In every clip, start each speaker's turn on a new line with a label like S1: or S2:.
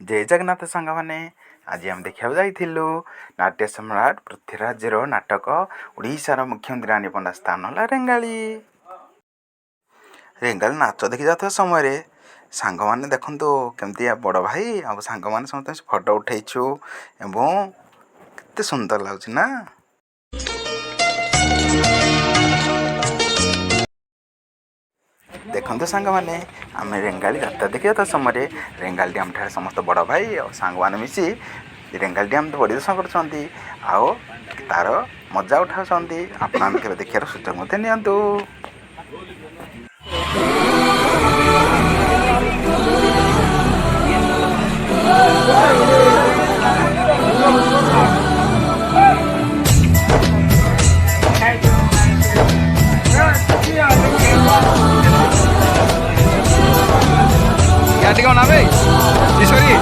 S1: जय जगन्नाथ सांग मैंने आज आम देखा जाइलु नाट्य सम्राट पृथ्वीराज नाटक ओडिशार मुख्यमंत्री रानी पंडा स्थान है रेंगाली। रेंगाली नाच देखी जाता समय सांग मैंने देखु केमती बड़ भाई आ सांग मैंने समस्त फोटो उठेचु एवं केते सुंदर लगुच ना। देखते सांग मैंने आम रेंगाली यात्रा देखा समय रेंगाली डैम ठार समस्त बड़ भाई और सांग मैंने मिसी रेंगाली डैम परिदर्शन कर तार मजा उठा आपण देखार सुजोग मत नियंतु।
S2: Ganti kau nabe? Sorry.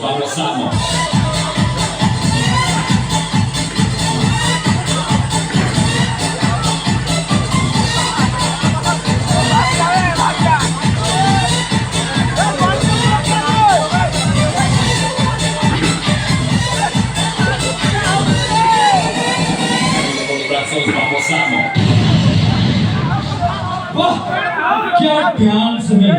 S3: Vamos, vamos. क्या डांस है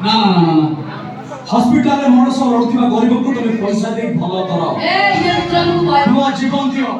S4: ନା ହସ୍ପିଟାଲରେ ମଣିଷ ରହୁଥିବା ଗରିବକୁ ତମେ ପଇସା ଦେଇ ଭଲ କର ନୂଆ ଜୀବନ ଦିଅ।